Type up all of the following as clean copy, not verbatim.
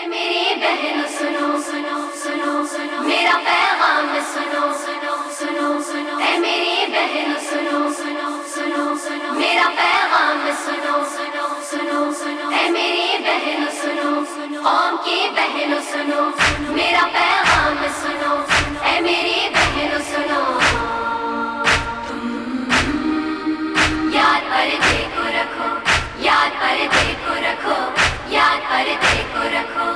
میری بہن سنو سنو سنو سنو میرا پیغام سنو سنو سنو سنو اے میری بہن سنو سنو سنو سنو میرا پیغام سنو سنو سنو سنو اے میری بہن سنو قوم کی بہن سنو میرا پیغام سنو اے میری بہن سنو یاد پردے کو رکھو یاد پردے کو رکھو یاد پردے کو رکھو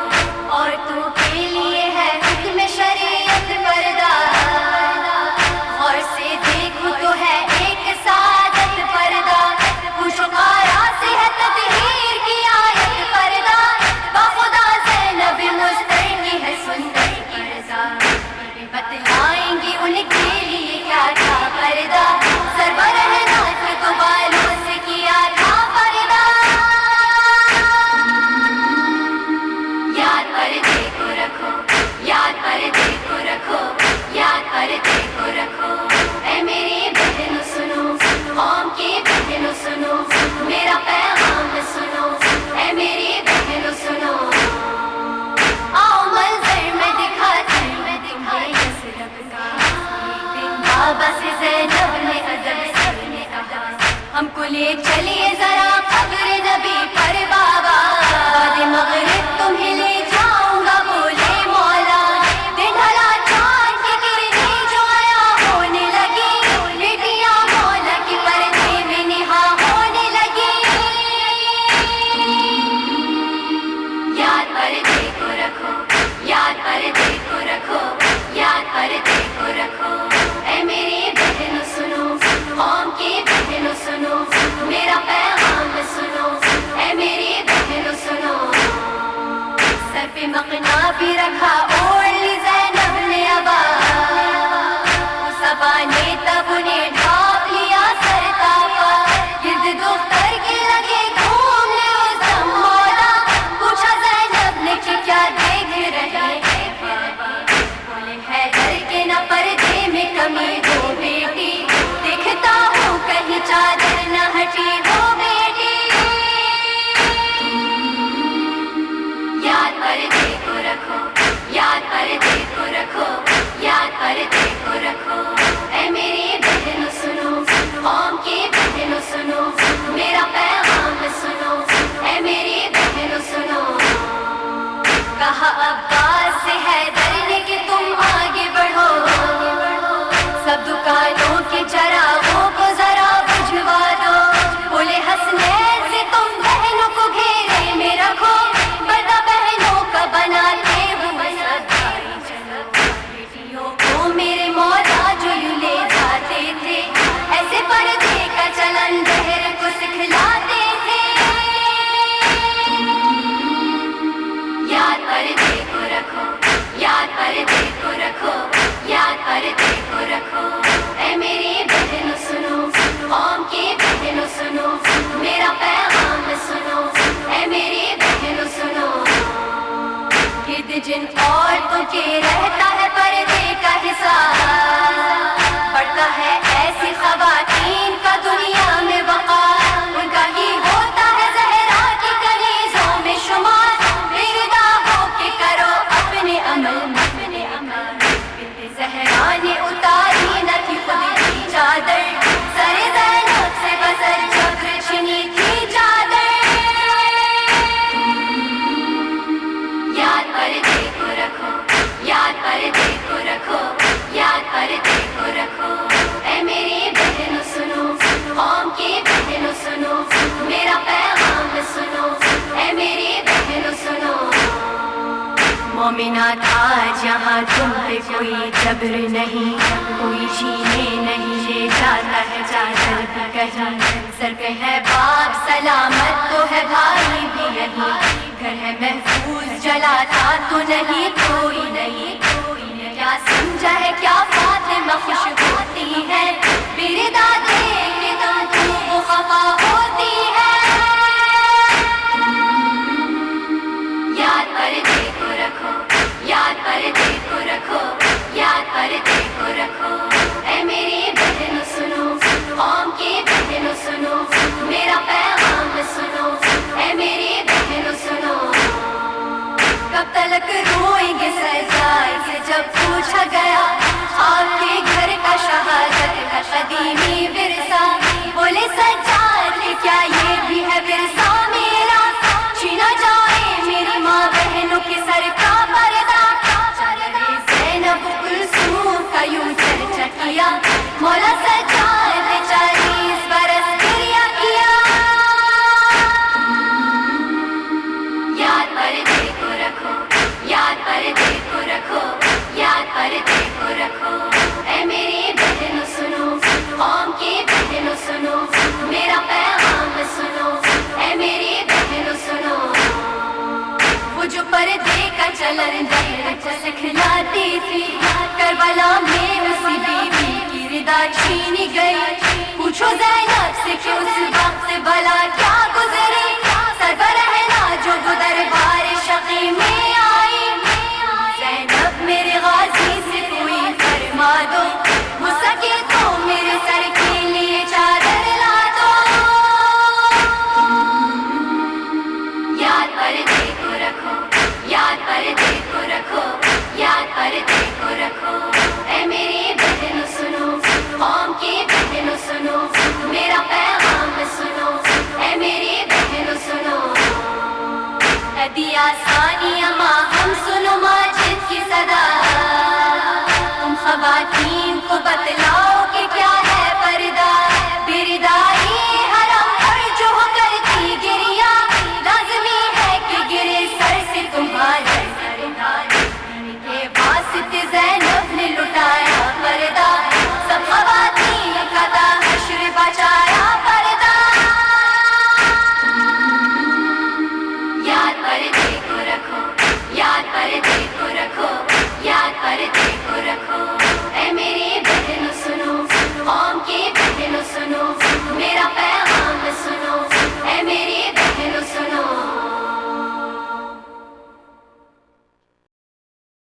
عورتوں کے لیے ہے حکم شریعت پردہ غور سے دیکھو تو ہے ایک سعادت پردہ خوشگوارا سے ہے تطہیر کی آیت پردہ بخدا زینب مستر کی ہے سندر پردہ بتلائیں گی ان کے لیے کیا تھا پردہ سربراہ ناز تو بالوں سے کیا تھا پردہ یاد پردے کو رکھو یاد پردے کو رکھو یاد پردے کو رکھو اے میری بہن سنو قوم کی بہن سنو میرا پیغام سنو اے میری بہن سنو آؤ منظر میں دکھاتی میں تمہیں یثرب کا ایک دن بابا سے زینب نے ادب سے نے کہا ہم کو لے چلیے ذرا قبر نبی پر بابا بعد مغرب تمہیں لے جاؤں گا بولے مولا دن ڈھلا چاند کی کرنیں جو آیا ہونے لگی بیٹیاں مولا کی پردے میں نہاں ہونے لگی یاد پردے کو رکھو یاد پردے کو رکھو یاد پردے کو رکھو اے میری بہن سنو قوم کی بہن سنو میرا پیغام سنو اے میری بہن سنو سر پہ مقنا بھی رکھا اوڑھ لی زینب نے ابا صبا نے تب انہیں ڈھانپ لیا سر تاپا گرد دختر کے لگے گھومنے اس دم مولا پوچھا زینب نے کہ کیا دیکھ رہے ہیں بابا بولے حیدر کے نہ پردے میں کمی ہو بیٹی دیکھتا ہوں کہیں چادر نہ ہٹی ہو بیٹی یاد پردے کو رکھو یاد پردے کو رکھو یاد پردے کو رکھو اے میری بہن سنو قوم کی بہن سنو میرا پیغام سنو اے میری بہن سنو کہا عباس سے حیدر نے کہ تم آگے بڑھو سب دکانوں کے چراغوں کو ذرا بجھوا دو بولے حسنین سے تم بہنوں کو گھیرے میں رکھو پردہ بہنوں کا بناتے ہوئے سدائی چلو بیٹیوں کو میرے مولا جو یوں لے جاتے تھے ایسے پردے کا چلن بہر کو سکھلاتے تھے یاد پردے کو رکھو یاد پردے کو رکھو یاد پردے کو رکھو اے میری بہن سنو قوم کی بہن سنو میرا پیغام سنو اے میری بہن سنو گرد جن عورتوں کے رہتا ہے پردے کا حساب بڑھتا ہے ایسی خواتین کا دنیا میں وقار ان کا ہی ہوتا ہے زہرا کی کنیزوں میں شمار وردا ہو کے کرو اپنے عمل میں اپنے عمل زہرا نے اتاری نہ تھی خود کی چادر سر زینب سے بسر جبر چھنی تھی چادر یاد پردے کو رکھو یاد پردے کو رکھو یاد پردے کو رکھو اے میری بہن سنو قوم کی بہن سنو میرا پیغام سنو اے میری بہن سنو مومنات آج یہاں تم پہ کوئی جبر نہیں کوئی چھینے نہیں لے جاتا ہے چادر بھی کہیں سر پہ ہے باپ سلامت تو ہے بھائی بھی یہی گھر ہے محفوظ جلاتا تو نہیں کوئی نہیں کوئی نے کیا سمجھا ہے کیا فاطمہ خوش ہوتی ہے میرے دادے کے تم کو خفا ہوتی ہے یاد پردے کو رکھو یاد پردے کو رکھو یاد پردے کو رکھو اے میری بہن سنو قوم کی بہن سنو میرا پیغام سنو اے میری بہن سنو کب کب تلک روئیں گے سجاد سے جب پوچھا گیا آپ کے گھر کا شہادت کا قدیمی ورثہ. بولے سجاد کیا یہ بھی ہے ورثہ میرا, چھینا جائے میری ماں بہنوں کے سر کا پردہ. زینب کلثوم کا یوں چرچا کیا, مولا سجاد نے 40 برس گریہ کیا. یاد پردے کو رکھو, یاد پردے کو رکھو, یاد پردے کو رکھو. اے میری بہنوں سنو, قوم کی بہنوں سنو, میرا پیغام سنو. اے میری بہنوں سنو, وہ جو پردے کا چلن دہر کو سکھلاتی تھی, کربلا میں اسی بیوی کی ردا چھینی گئی. پوچھو زینب سے کہ اس وقت بلا کیا گزری, سربراہ جو وہ دربار شقی میں آئی. زینب میرے غازی سے کوئی فرما دو, ہو سکے تو میرے سر کے لیے چادر لا دو. یاد پردے کو رکھو, یاد پردے کو رکھو, یاد پردے کو رکھو. اے میری بہنوں سنو, قوم کی بہنوں سنو, میرا پیغام سنو. اے میری بہنوں سنو, دیا ثانیہ ماں ہم سنو ماجد کی صدا. تم خواتین کو بتلاؤ کہ